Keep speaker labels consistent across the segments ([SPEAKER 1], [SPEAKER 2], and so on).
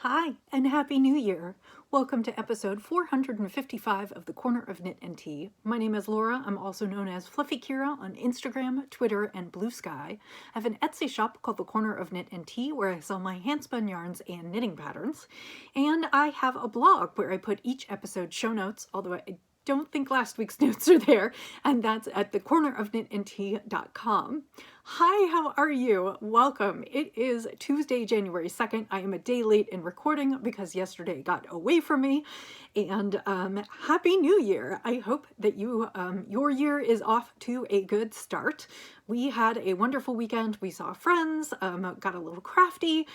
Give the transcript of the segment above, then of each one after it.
[SPEAKER 1] Hi, and Happy New Year! Welcome to episode 455 of the Corner of Knit and Tea. My name is Laura. I'm also known as Fluffy Kira on Instagram, Twitter, and Blue Sky. I have an Etsy shop called the Corner of Knit and Tea where I sell my handspun yarns and knitting patterns. And I have a blog where I put each episode show notes, although I don't think last week's notes are there, and that's at thecornerofknitandtea.com. Hi, how are you? Welcome. It is Tuesday, January 2nd. I am a day late in recording because yesterday got away from me. And Happy New Year. I hope that your year is off to a good start. We had a wonderful weekend. We saw friends, got a little crafty,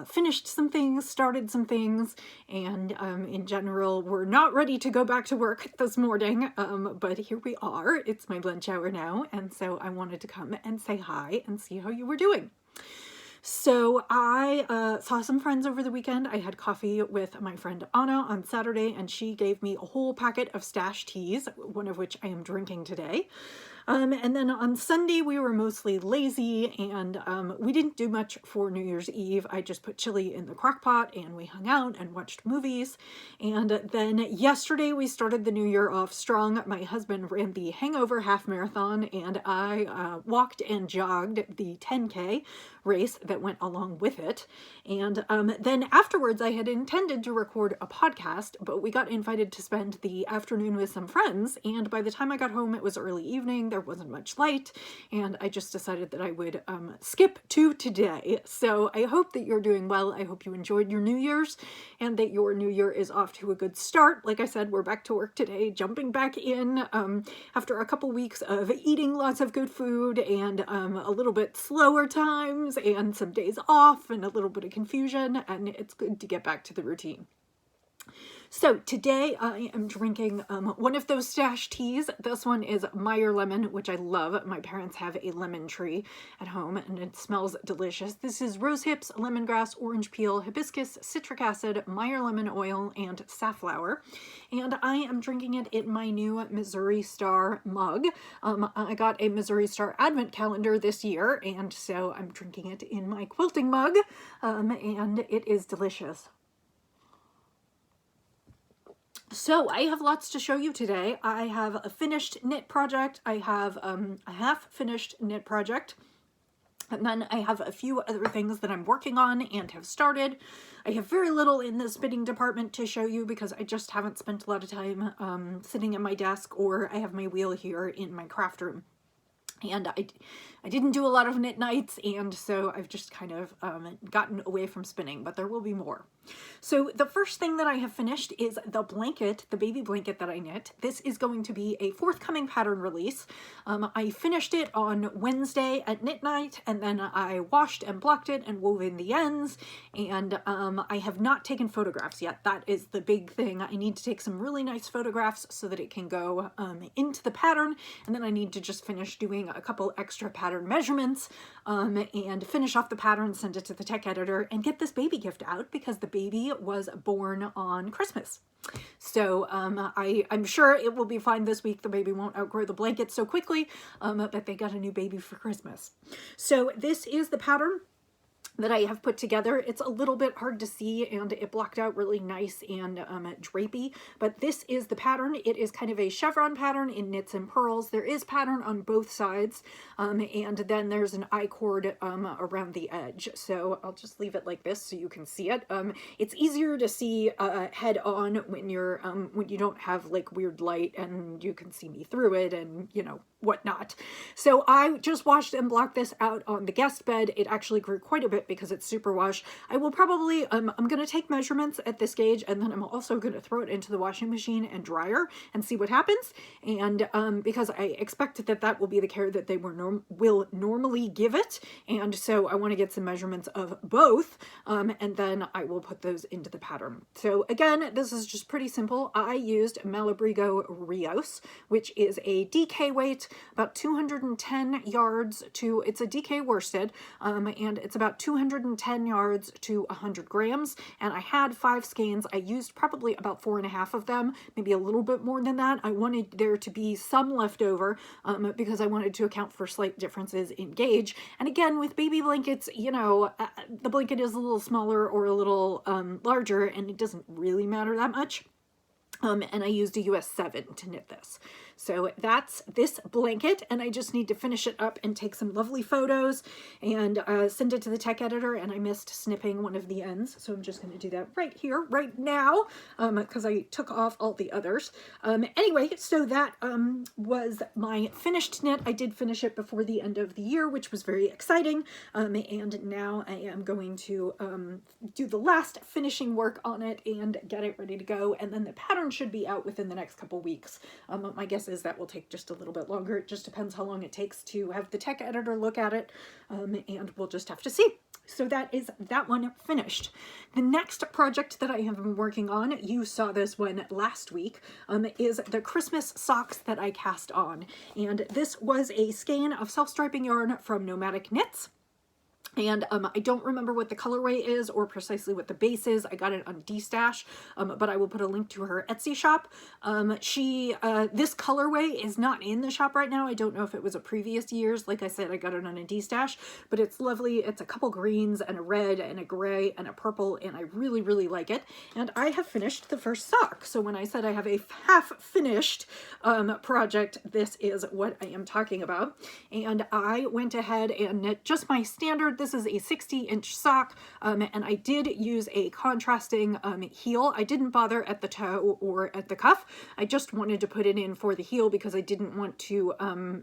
[SPEAKER 1] finished some things, started some things, and in general, we're not ready to go back to work this morning, but here we are. It's my lunch hour now, and so I wanted to come and say hi and see how you were doing. So I saw some friends over the weekend. I had coffee with my friend Anna on Saturday, and she gave me a whole packet of stash teas, one of which I am drinking today. And then on Sunday, we were mostly lazy, and we didn't do much for New Year's Eve. I just put chili in the crock pot, and we hung out and watched movies. And then yesterday, we started the new year off strong. My husband ran the Hangover half marathon, and I walked and jogged the 10K race that went along with it. And then afterwards, I had intended to record a podcast, but we got invited to spend the afternoon with some friends. And by the time I got home, it was early evening. There wasn't much light, and I just decided that I would skip to today. So I hope that you're doing well. I hope you enjoyed your New Year's and that your New Year is off to a good start. Like I said, we're back to work today, jumping back in after a couple weeks of eating lots of good food and a little bit slower times and some days off and a little bit of confusion, and it's good to get back to the routine. So today I am drinking one of those stash teas. This one is Meyer Lemon, which I love. My parents have a lemon tree at home and it smells delicious. This is rose hips, lemongrass, orange peel, hibiscus, citric acid, Meyer lemon oil, and safflower. And I am drinking it in my new Missouri Star mug. I got a Missouri Star advent calendar this year, and so I'm drinking it in my quilting mug, and it is delicious. So I have lots to show you today. I have a finished knit project. I have a half-finished knit project. And then I have a few other things that I'm working on and have started. I have very little in the spinning department to show you because I just haven't spent a lot of time sitting at my desk, or I have my wheel here in my craft room. And I didn't do a lot of knit nights, and so I've just kind of gotten away from spinning, but there will be more. So the first thing that I have finished is the blanket, the baby blanket that I knit. This is going to be a forthcoming pattern release. I finished it on Wednesday at knit night, and then I washed and blocked it and wove in the ends, and I have not taken photographs yet. That is the big thing. I need to take some really nice photographs so that it can go into the pattern, and then I need to just finish doing a couple extra pattern measurements and finish off the pattern, send it to the tech editor, and get this baby gift out because the baby was born on Christmas. So I'm sure it will be fine this week. The baby won't outgrow the blanket so quickly, but they got a new baby for Christmas. So this is the pattern that I have put together. It's a little bit hard to see, and it blocked out really nice and drapey, but this is the pattern. It is kind of a chevron pattern in knits and purls. There is pattern on both sides, and then there's an I-cord around the edge. So I'll just leave it like this so you can see it. It's easier to see head on when you don't have like weird light and you can see me through it and whatnot. So I just washed and blocked this out on the guest bed. It actually grew quite a bit because it's super wash. I will probably, I'm going to take measurements at this gauge, and then I'm also going to throw it into the washing machine and dryer and see what happens. And because I expect that will be the care that they will normally give it. And so I want to get some measurements of both, and then I will put those into the pattern. So again, this is just pretty simple. I used Malabrigo Rios, which is a DK weight, about 210 yards to, it's a DK worsted, and it's about 200 210 yards to 100 grams, and I had 5 skeins. I used probably about 4.5 of them, maybe a little bit more than that. I wanted there to be some left over because I wanted to account for slight differences in gauge. And again, with baby blankets, you know, the blanket is a little smaller or a little larger, and it doesn't really matter that much. And I used a US 7 to knit this. So that's this blanket, and I just need to finish it up and take some lovely photos and send it to the tech editor, and I missed snipping one of the ends, so I'm just going to do that right here, right now, because I took off all the others. Anyway, so that was my finished knit. I did finish it before the end of the year, which was very exciting, and now I am going to do the last finishing work on it and get it ready to go, and then the pattern should be out within the next couple weeks. My guess is that will take just a little bit longer. It just depends how long it takes to have the tech editor look at it, and we'll just have to see. So that is that one finished. The next project that I have been working on, you saw this one last week, is the Christmas socks that I cast on. And this was a skein of self-striping yarn from Nomadic Knits. And I don't remember what the colorway is or precisely what the base is. I got it on D-Stash, but I will put a link to her Etsy shop. This colorway is not in the shop right now. I don't know if it was a previous year's. Like I said, I got it on a D-Stash, but it's lovely. It's a couple greens and a red and a gray and a purple, and I really, really like it. And I have finished the first sock. So when I said I have a half-finished project, this is what I am talking about. And I went ahead and knit just my standard. This is a 60-inch sock, and I did use a contrasting heel. I didn't bother at the toe or at the cuff. I just wanted to put it in for the heel because I didn't want to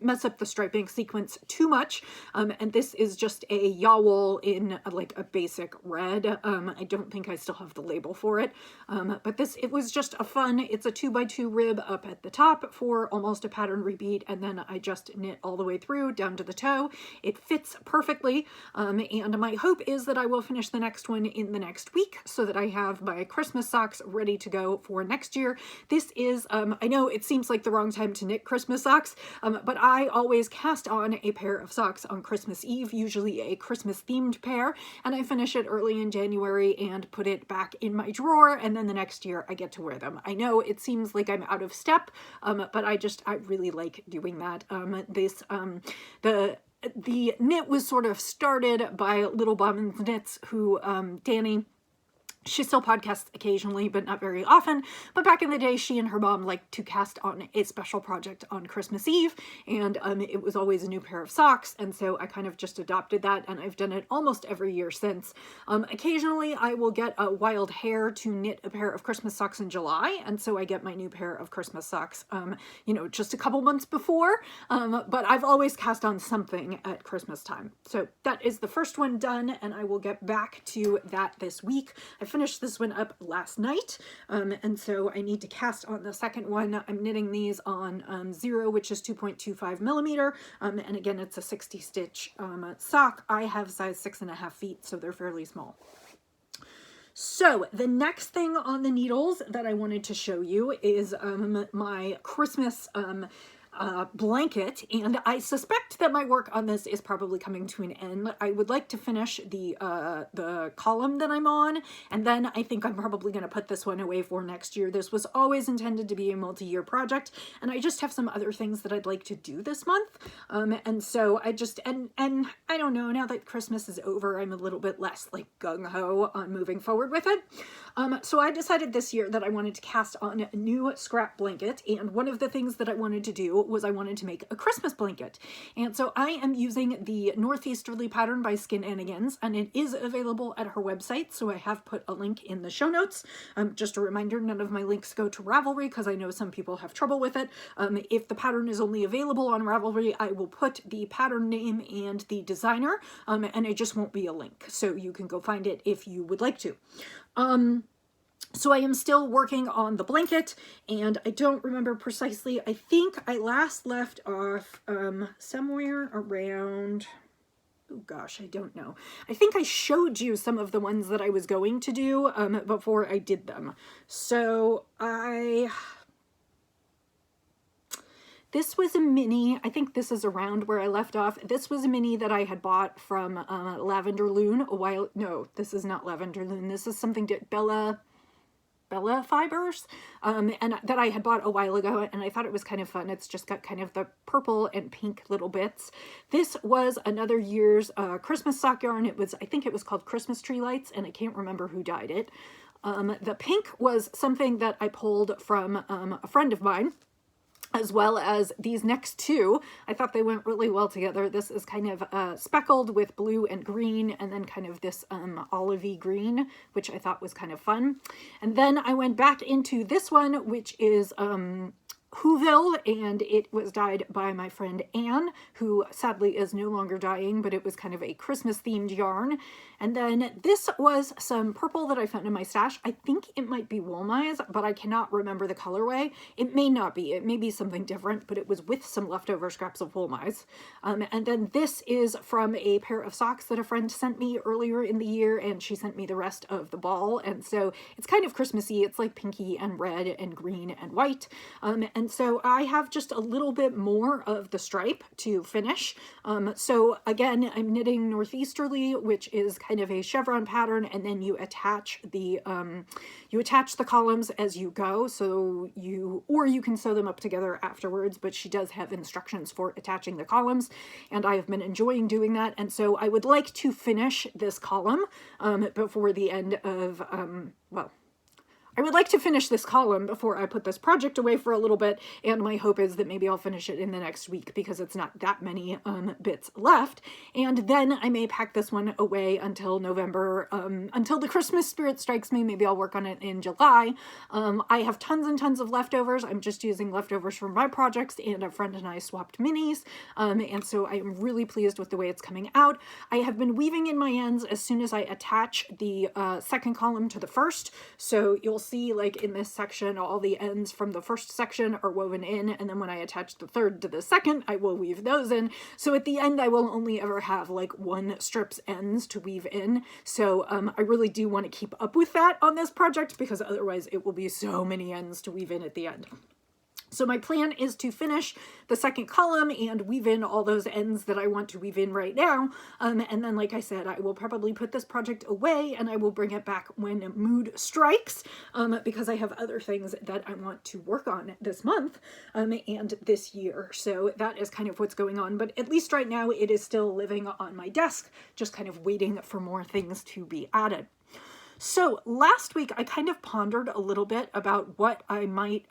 [SPEAKER 1] mess up the striping sequence too much. And this is just a yawl in like a basic red. I don't think I still have the label for it, but it was just a fun, it's a 2x2 rib up at the top for almost a pattern repeat, and then I just knit all the way through down to the toe. It fits perfectly. And my hope is that I will finish the next one in the next week so that I have my Christmas socks ready to go for next year. This is, I know it seems like the wrong time to knit Christmas socks, but I always cast on a pair of socks on Christmas Eve, usually a Christmas themed pair, and I finish it early in January and put it back in my drawer, and then the next year I get to wear them. I know it seems like I'm out of step, but I really like doing that. The knit was sort of started by Little Bobbins Knits, who Danny, she still podcasts occasionally, but not very often. But back in the day, she and her mom liked to cast on a special project on Christmas Eve, and it was always a new pair of socks, and so I kind of just adopted that, and I've done it almost every year since. Occasionally, I will get a wild hair to knit a pair of Christmas socks in July, and so I get my new pair of Christmas socks, you know, just a couple months before, but I've always cast on something at Christmas time. So that is the first one done, and I will get back to that this week. I finished this one up last night, and so I need to cast on the second one. I'm knitting these on 0, which is 2.25 millimeter, and again, it's a 60 stitch sock. I have size 6.5 feet, so they're fairly small. So the next thing on the needles that I wanted to show you is my Christmas blanket, and I suspect that my work on this is probably coming to an end. I would like to finish the column that I'm on, and then I think I'm probably going to put this one away for next year. This was always intended to be a multi-year project, and I just have some other things that I'd like to do this month, and so I just, and I don't know, now that Christmas is over, I'm a little bit less like gung-ho on moving forward with it. So I decided this year that I wanted to cast on a new scrap blanket, and one of the things that I wanted to do was I wanted to make a Christmas blanket. And so I am using the Northeasterly pattern by Skinanigans, and it is available at her website, so I have put a link in the show notes. Just a reminder, none of my links go to Ravelry because I know some people have trouble with it. If the pattern is only available on Ravelry, I will put the pattern name and the designer, and it just won't be a link, so you can go find it if you would like to. So I am still working on the blanket, and I don't remember precisely. I think I last left off somewhere around, oh gosh, I don't know. I think I showed you some of the ones that I was going to do before I did them. So This was a mini. I think this is around where I left off. This was a mini that I had bought from Lavender Loon a while. No, this is not Lavender Loon. This is something to Bella Fibers, and that I had bought a while ago, and I thought it was kind of fun. It's just got kind of the purple and pink little bits. This was another year's Christmas sock yarn. I think it was called Christmas Tree Lights, and I can't remember who dyed it. The pink was something that I pulled from a friend of mine, as well as these next two. I thought they went really well together. This is kind of speckled with blue and green, and then kind of this olivey green, which I thought was kind of fun. And then I went back into this one, which is Whoville, and it was dyed by my friend Anne, who sadly is no longer dyeing, but it was kind of a Christmas themed yarn. And then this was some purple that I found in my stash. I think it might be Woolmize, but I cannot remember the colorway. It may not be. It may be something different, but it was with some leftover scraps of Woolmize. And then this is from a pair of socks that a friend sent me earlier in the year, and she sent me the rest of the ball. And so it's kind of Christmassy. It's like pinky and red and green and white. And so I have just a little bit more of the stripe to finish. So again, I'm knitting northeasterly, which is kind of a chevron pattern, and then you attach the columns as you go. So you can sew them up together afterwards, but she does have instructions for attaching the columns, and I have been enjoying doing that. And so I would like to finish this column before the end of I would like to finish this column before I put this project away for a little bit, and my hope is that maybe I'll finish it in the next week because it's not that many bits left. And then I may pack this one away until November, until the Christmas spirit strikes me. Maybe I'll work on it in July. I have tons and tons of leftovers. I'm just using leftovers from my projects, and a friend and I swapped minis, and so I am really pleased with the way it's coming out. I have been weaving in my ends as soon as I attach the second column to the first, so you'll see, like in this section, all the ends from the first section are woven in, and then when I attach the third to the second, I will weave those in. So at the end, I will only ever have like one strip's ends to weave in. So I really do want to keep up with that on this project, because otherwise it will be so many ends to weave in at the end. So my plan is to finish the second column and weave in all those ends that I want to weave in right now. And then, like I said, I will probably put this project away, and I will bring it back when mood strikes, because I have other things that I want to work on this month and this year. So that is kind of what's going on. But at least right now, it is still living on my desk, just kind of waiting for more things to be added. So last week, I kind of pondered a little bit about what I might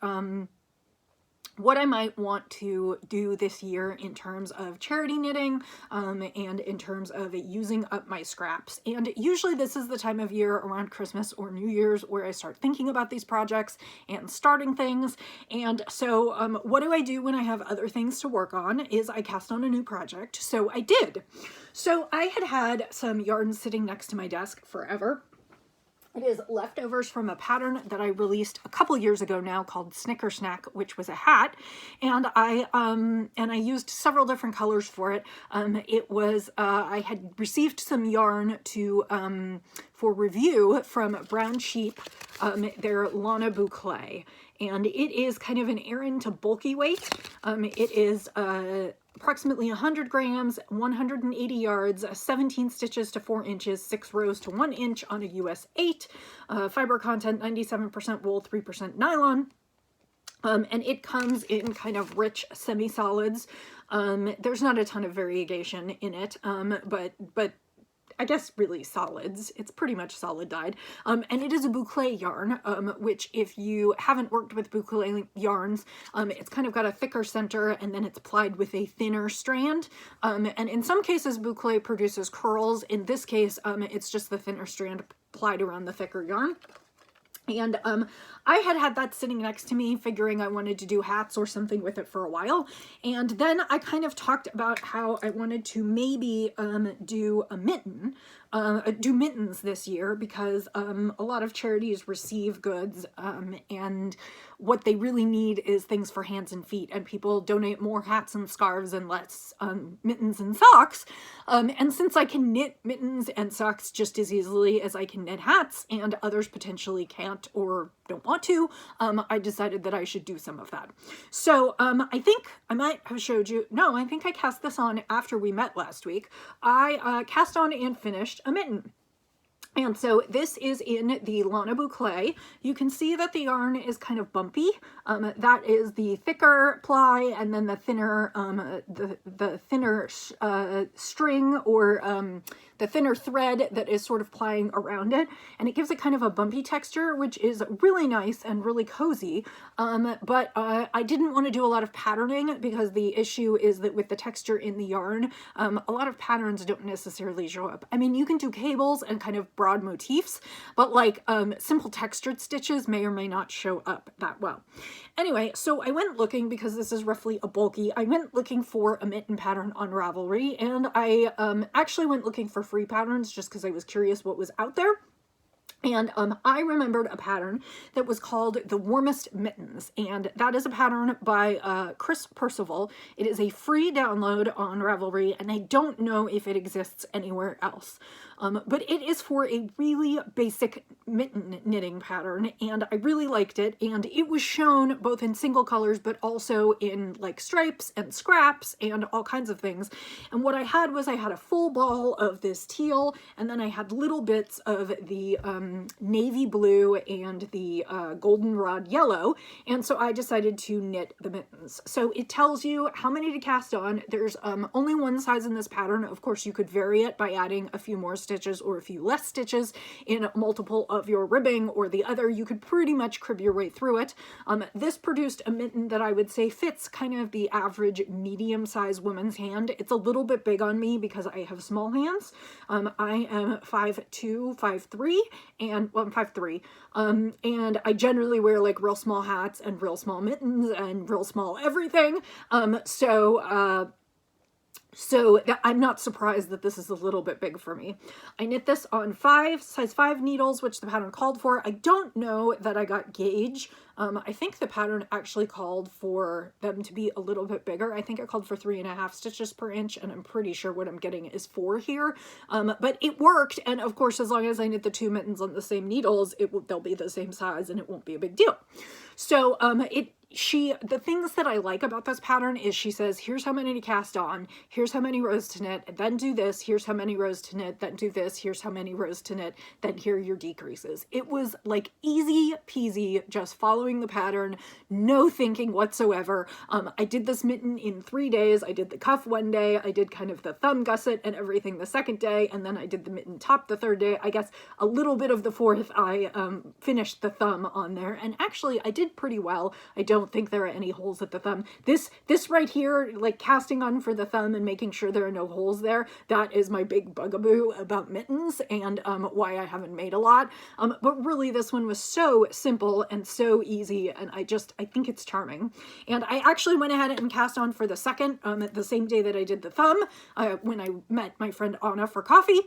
[SPEAKER 1] want to do this year in terms of charity knitting, and in terms of using up my scraps. And usually this is the time of year around Christmas or New Year's where I start thinking about these projects and starting things. And so what do I do when I have other things to work on is I cast on a new project. So I did. So I had some yarn sitting next to my desk forever. It is leftovers from a pattern that I released a couple years ago now called Snicker Snack, which was a hat, and I used several different colors for it. I had received some yarn for review from Brown Sheep, their Lana Boucle, and it is kind of an Aran to bulky weight. It is approximately 100 grams, 180 yards, 17 stitches to 4 inches, 6 rows to 1 inch on a US 8, fiber content 97% wool, 3% nylon. And it comes in kind of rich semi-solids. There's not a ton of variegation in it, but I guess really solids. It's pretty much solid dyed. And it is a boucle yarn, which if you haven't worked with boucle yarns, it's kind of got a thicker center, and then it's plied with a thinner strand. And in some cases, boucle produces curls. In this case, it's just the thinner strand plied around the thicker yarn. And I had that sitting next to me, figuring I wanted to do hats or something with it for a while. And then I kind of talked about how I wanted to maybe do a mitten do mittens this year because a lot of charities receive goods, and what they really need is things for hands and feet, and people donate more hats and scarves and less mittens and socks. And since I can knit mittens and socks just as easily as I can knit hats, and others potentially can't or don't want to, I decided that I should do some of that. So I think I might have showed you, no, I think I cast this on after we met last week. I cast on and finished a mitten. And so this is in the Lana Boucle. You can see that the yarn is kind of bumpy. That is the thicker ply, and then the thinner, the thinner string, or the thinner thread that is sort of plying around it. And it gives it kind of a bumpy texture, which is really nice and really cozy. But I didn't want to do a lot of patterning because the issue is that with the texture in the yarn, a lot of patterns don't necessarily show up. I mean, you can do cables and kind of broad motifs, but like simple textured stitches may or may not show up that well. Anyway, so I went looking, because this is roughly a bulky, I went looking for a mitten pattern on Ravelry, and I actually went looking for free patterns just because I was curious what was out there. And I remembered a pattern that was called The Warmest Mittens, and that is a pattern by Chris Percival. It is a free download on Ravelry, and I don't know if it exists anywhere else. But it is for a really basic mitten knitting pattern, and I really liked it, and it was shown both in single colors but also in like stripes and scraps and all kinds of things. And what I had was I had a full ball of this teal, and then I had little bits of the navy blue and the goldenrod yellow, and so I decided to knit the mittens. So it tells you how many to cast on. There's only one size in this pattern. Of course, you could vary it by adding a few more stitches or a few less stitches in multiple of your ribbing or the other. You could pretty much crib your way through it. This produced a mitten that I would say fits kind of the average medium-sized woman's hand. It's a little bit big on me because I have small hands. I am 5'2", 5'3", and well, I'm 5'3", and I generally wear like real small hats and real small mittens and real small everything. So I'm not surprised that this is a little bit big for me. I knit this on size 5 needles, which the pattern called for. I don't know that I got gauge. I think the pattern actually called for them to be a little bit bigger. I think it called for 3.5 stitches per inch, and I'm pretty sure what I'm getting is 4 here. But it worked, and of course, as long as I knit the 2 mittens on the same needles, they'll be the same size, and it won't be a big deal. So the things that I like about this pattern is she says, here's how many to cast on, here's how many rows to knit, then do this, here's how many rows to knit, then do this, here's how many rows to knit, then here are your decreases. It was like easy peasy, just following the pattern, no thinking whatsoever. I did this mitten in 3 days. I did the cuff one day, I did kind of the thumb gusset and everything the second day, and then I did the mitten top the third day. I guess a little bit of the fourth I finished the thumb on there, and actually I did pretty well. I don't think there are any holes at the thumb. This right here, like casting on for the thumb and making sure there are no holes there, that is my big bugaboo about mittens, and why I haven't made a lot. But really this one was so simple and so easy, and I think it's charming. And I actually went ahead and cast on for the second, the same day that I did the thumb, when I met my friend Anna for coffee.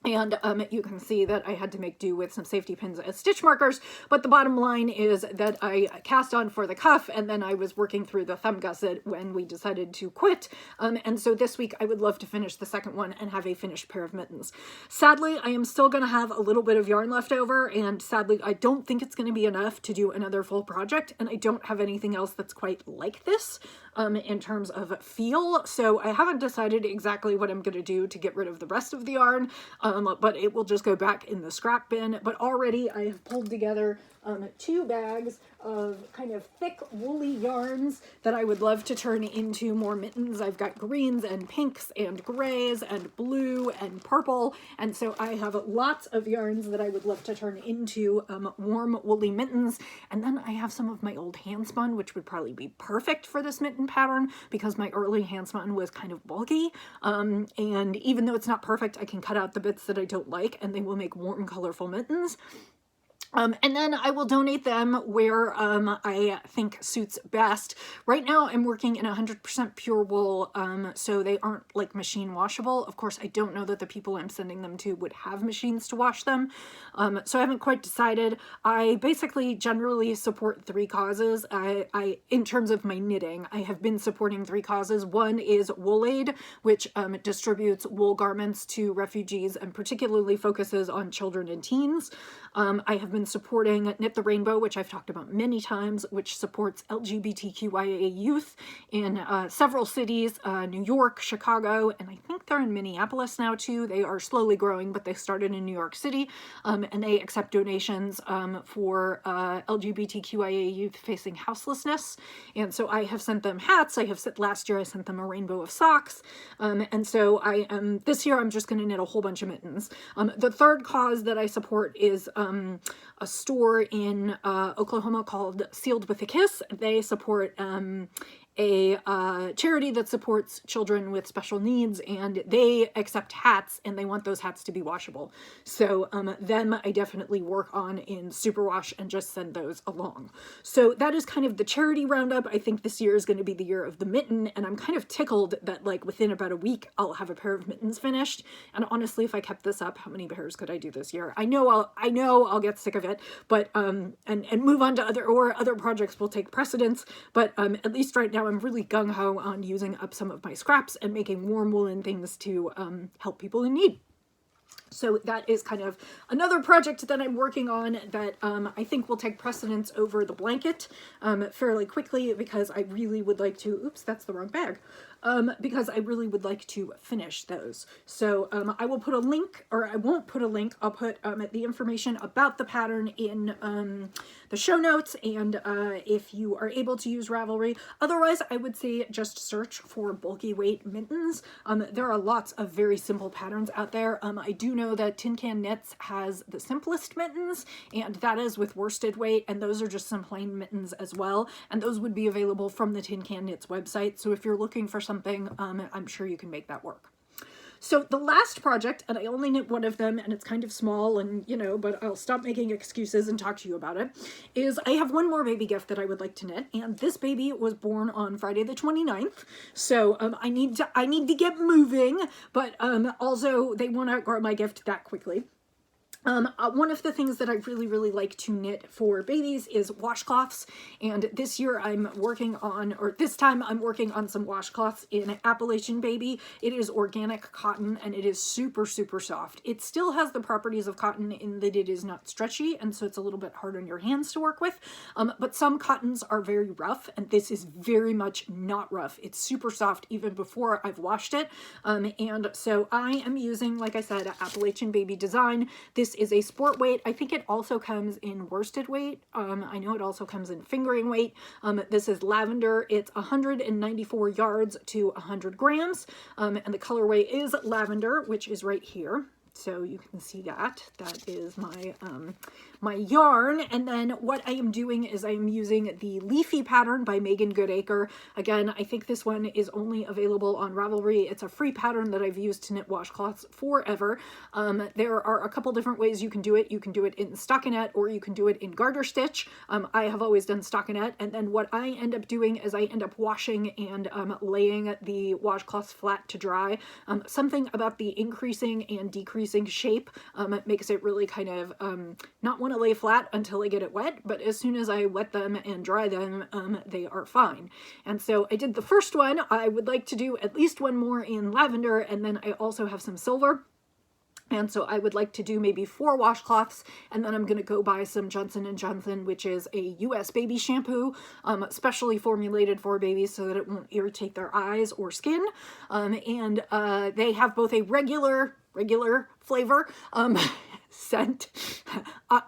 [SPEAKER 1] And you can see that I had to make do with some safety pins as stitch markers, but the bottom line is that I cast on for the cuff, and then I was working through the thumb gusset when we decided to quit. And so this week I would love to finish the second one and have a finished pair of mittens. Sadly, I am still going to have a little bit of yarn left over, and sadly I don't think it's going to be enough to do another full project, and I don't have anything else that's quite like this in terms of feel, so I haven't decided exactly what I'm going to do to get rid of the rest of the yarn. But it will just go back in the scrap bin. But already I have pulled together 2 bags of kind of thick woolly yarns that I would love to turn into more mittens. I've got greens and pinks and grays and blue and purple, and so I have lots of yarns that I would love to turn into warm woolly mittens. And then I have some of my old handspun, which would probably be perfect for this mitten pattern because my early handspun was kind of bulky, and even though it's not perfect, I can cut out the bits that I don't like and they will make warm colorful mittens. And then I will donate them where I think suits best. Right now I'm working in 100% pure wool, so they aren't like machine washable. Of course, I don't know that the people I'm sending them to would have machines to wash them, so I haven't quite decided. I basically generally support three causes. In terms of my knitting, I have been supporting three causes. One is Wool Aid, which distributes wool garments to refugees and particularly focuses on children and teens. I have been supporting Knit the Rainbow, which I've talked about many times, which supports LGBTQIA youth in several cities, New York, Chicago, and I think they're in Minneapolis now too. They are slowly growing, but they started in New York City, and they accept donations for LGBTQIA youth facing houselessness. And so I have sent them hats. Last year I sent them a rainbow of socks, and so this year I'm just going to knit a whole bunch of mittens. The third cause that I support is a store in Oklahoma called Sealed with a Kiss. They support a charity that supports children with special needs, and they accept hats, and they want those hats to be washable. So them I definitely work on in superwash and just send those along. So that is kind of the charity roundup. I think this year is going to be the year of the mitten, and I'm kind of tickled that like within about a week I'll have a pair of mittens finished. And honestly, if I kept this up, how many pairs could I do this year? I know I'll get sick of it, but and move on to other projects will take precedence. But at least right now I'm really gung-ho on using up some of my scraps and making warm woolen things to help people in need. So that is kind of another project that I'm working on that I think will take precedence over the blanket fairly quickly, because I really would like to, oops, that's the wrong bag, because I really would like to finish those. So I will put a link, or I won't put a link, I'll put the information about the pattern in the show notes, and if you are able to use Ravelry. Otherwise, I would say just search for bulky weight mittens. There are lots of very simple patterns out there. I do know that Tin Can Knits has the simplest mittens, and that is with worsted weight, and those are just some plain mittens as well, and those would be available from the Tin Can Knits website. So if you're looking for something, I'm sure you can make that work. So the last project, and I only knit one of them, and it's kind of small, and but I'll stop making excuses and talk to you about it, is I have one more baby gift that I would like to knit, and this baby was born on Friday the 29th, so I need to get moving, but also they won't grow my gift that quickly. One of the things that I really like to knit for babies is washcloths, and this time I'm working on some washcloths in Appalachian Baby. It is organic cotton, and it is super soft. It still has the properties of cotton in that it is not stretchy, and so it's a little bit hard on your hands to work with, but some cottons are very rough, and this is very much not rough. It's super soft even before I've washed it, and so I am using, like I said, Appalachian Baby design. This is a sport weight. I think it also comes in worsted weight. I know it also comes in fingering weight. This is lavender. It's 194 yards to 100 grams. And the colorway is lavender, which is right here. So you can see that. That is my my yarn. And then what I am doing is I am using the Leafy pattern by Megan Goodacre. Again, I think this one is only available on Ravelry. It's a free pattern that I've used to knit washcloths forever. There are a couple different ways you can do it. You can do it in stockinette, or you can do it in garter stitch. I have always done stockinette, and then what I end up doing is I end up washing and laying the washcloths flat to dry. Something about the increasing and decreasing shape makes it really kind of not want to lay flat until I get it wet, but as soon as I wet them and dry them, they are fine. And so I did the first one. I would like to do at least one more in lavender, and then I also have some silver. And so I would like to do maybe 4 washcloths, and then I'm going to go buy some Johnson & Johnson, which is a US baby shampoo, specially formulated for babies so that it won't irritate their eyes or skin. And they have both a regular flavor scent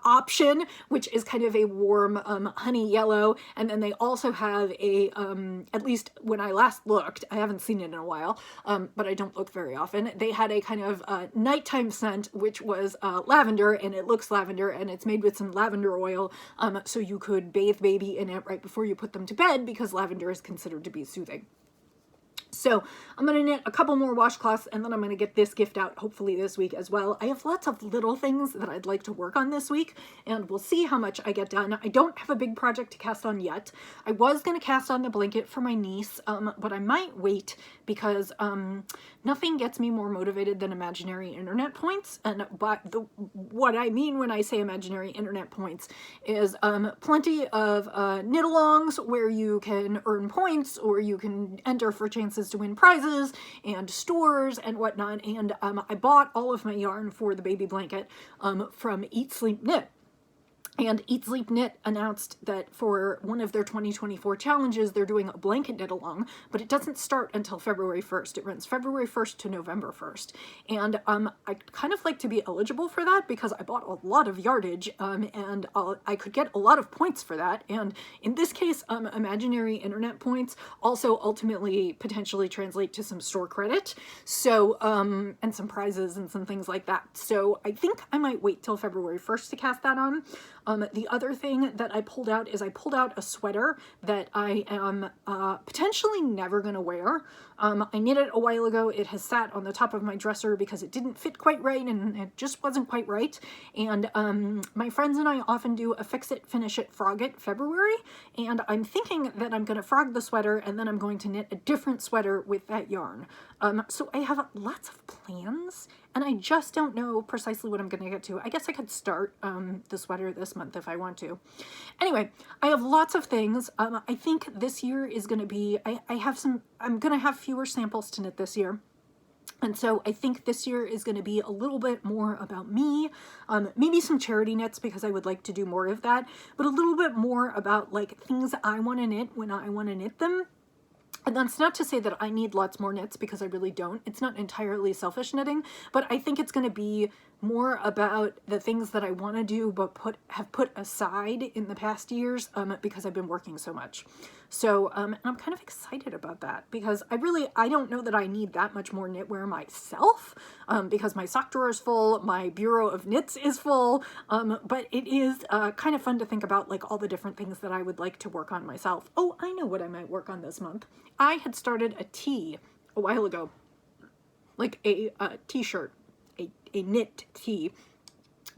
[SPEAKER 1] option, which is kind of a warm honey yellow, and then they also have a at least when I last looked, I haven't seen it in a while, but I don't look very often, they had a kind of nighttime scent, which was lavender, and it looks lavender, and it's made with some lavender oil, so you could bathe baby in it right before you put them to bed, because lavender is considered to be soothing. So I'm going to knit a couple more washcloths, and then I'm going to get this gift out hopefully this week as well. I have lots of little things that I'd like to work on this week, and we'll see how much I get done. I don't have a big project to cast on yet. I was going to cast on the blanket for my niece, but I might wait because nothing gets me more motivated than imaginary internet points. And what I mean when I say imaginary internet points is plenty of knit-alongs where you can earn points, or you can enter for chances to win prizes and stores and whatnot. And I bought all of my yarn for the baby blanket from Eat Sleep Knit. And Eat Sleep Knit announced that for one of their 2024 challenges, they're doing a blanket knit along, but it doesn't start until February 1st. It runs February 1st to November 1st. And I'd kind of like to be eligible for that because I bought a lot of yardage and I could get a lot of points for that. And in this case, imaginary internet points also ultimately potentially translate to some store credit. So, and some prizes and some things like that. So I think I might wait till February 1st to cast that on. The other thing that I pulled out is I pulled out a sweater that I am potentially never going to wear. I knit it a while ago. It has sat on the top of my dresser because it didn't fit quite right and it just wasn't quite right. And my friends and I often do a fix it, finish it, frog it February. And I'm thinking that I'm going to frog the sweater and then I'm going to knit a different sweater with that yarn. So I have lots of plans and I just don't know precisely what I'm going to get to. I guess I could start the sweater this month if I want to. Anyway, I have lots of things. I think this year is going to be, I'm going to have fewer samples to knit this year. And so I think this year is going to be a little bit more about me, maybe some charity knits because I would like to do more of that, but a little bit more about like things I want to knit when I want to knit them. And that's not to say that I need lots more knits because I really don't. It's not entirely selfish knitting, but I think it's going to be more about the things that I want to do but have put aside in the past years because I've been working so much. So and I'm kind of excited about that because I don't know that I need that much more knitwear myself because my sock drawer is full, my bureau of knits is full, but it is kind of fun to think about like all the different things that I would like to work on myself. Oh, I know what I might work on this month. I had started a tee a while ago, like a t-shirt, a knit tee.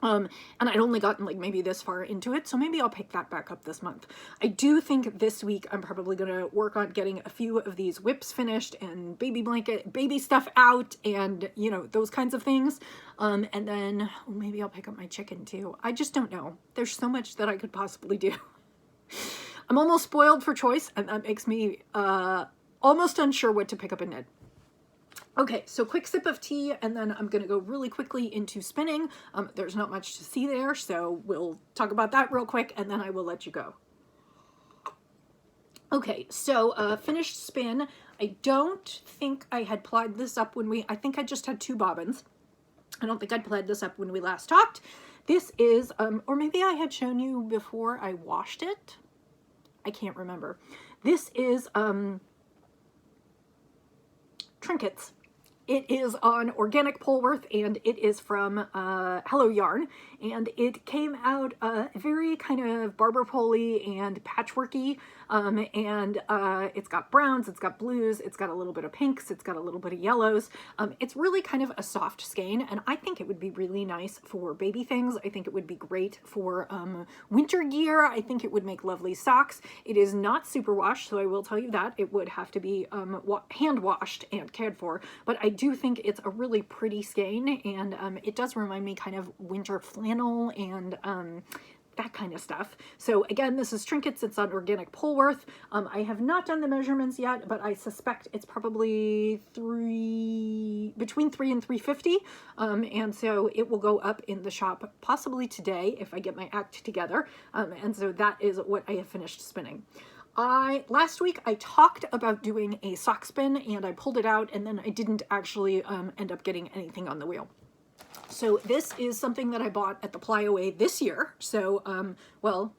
[SPEAKER 1] And I'd only gotten like maybe this far into it, so maybe I'll pick that back up this month. I do think this week I'm probably going to work on getting a few of these whips finished and baby stuff out and, you know, those kinds of things. And then maybe I'll pick up my chicken too. I just don't know. There's so much that I could possibly do. I'm almost spoiled for choice, and that makes me almost unsure what to pick up and knit. Okay, so quick sip of tea, and then I'm going to go really quickly into spinning. There's not much to see there, so we'll talk about that real quick, and then I will let you go. Okay, so finished spin. I don't think I had plied this up I think I just had 2 bobbins. I don't think I'd plied this up when we last talked. This is, or maybe I had shown you before I washed it. I can't remember. This is Trinkets. It is on organic Polworth, and it is from Hello Yarn, and it came out very kind of barber pole-y and patchworky, and it's got browns, it's got blues, it's got a little bit of pinks, it's got a little bit of yellows. It's really kind of a soft skein, and I think it would be really nice for baby things. I think it would be great for winter gear. I think it would make lovely socks. It is not superwash, so I will tell you that. It would have to be hand washed and cared for, but I do think it's a really pretty skein, and it does remind me kind of winter flannel and that kind of stuff. So again, this is Trinkets. It's on organic Polworth. I have not done the measurements yet, but I suspect it's probably between 3 and 350. And so it will go up in the shop possibly today if I get my act together. And so that is what I have finished spinning. Last week I talked about doing a sock spin and I pulled it out, and then I didn't actually end up getting anything on the wheel. So this is something that I bought at the Ply-Away this year. So, well,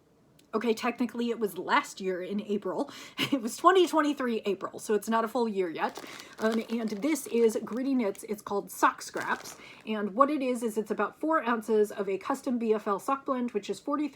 [SPEAKER 1] okay, technically it was last year in April. It was 2023 April, so it's not a full year yet. And this is Gritty Knits. It's called Sock Scraps. And what it is it's about 4 ounces of a custom BFL sock blend, which is 43%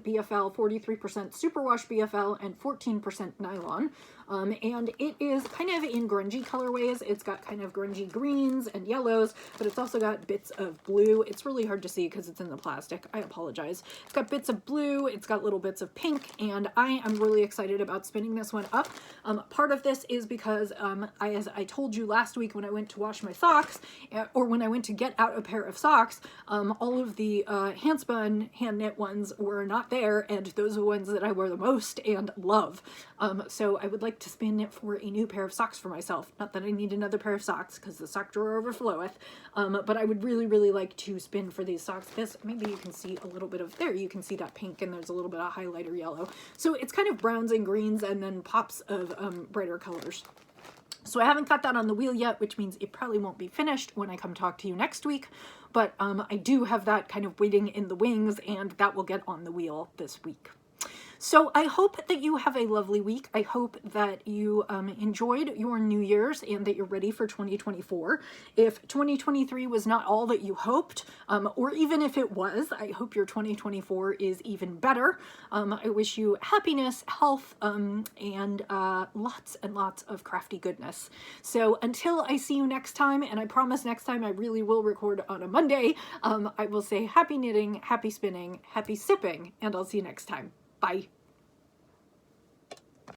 [SPEAKER 1] BFL, 43% superwash BFL, and 14% nylon. and it is kind of in grungy colorways. It's got kind of grungy greens and yellows, but it's also got bits of blue. It's really hard to see because it's in the plastic. I apologize. It's got bits of blue, it's got little bits of pink, and I am really excited about spinning this one up. Part of this is because as I told you last week when I went to wash my socks, or when I went to get out a pair of socks, all of the handspun hand knit ones were not there, and those are the ones that I wear the most and love. So I would like to spin it for a new pair of socks for myself. Not that I need another pair of socks because the sock drawer overfloweth, but I would really, really like to spin for these socks. This, maybe you can see a little bit of, there you can see that pink, and there's a little bit of highlighter yellow. So it's kind of browns and greens and then pops of brighter colors. So I haven't got that on the wheel yet, which means it probably won't be finished when I come talk to you next week. But I do have that kind of waiting in the wings, and that will get on the wheel this week. So I hope that you have a lovely week. I hope that you enjoyed your New Year's and that you're ready for 2024. If 2023 was not all that you hoped, or even if it was, I hope your 2024 is even better. I wish you happiness, health, and lots and lots of crafty goodness. So until I see you next time, and I promise next time I really will record on a Monday, I will say happy knitting, happy spinning, happy sipping, and I'll see you next time. Bye.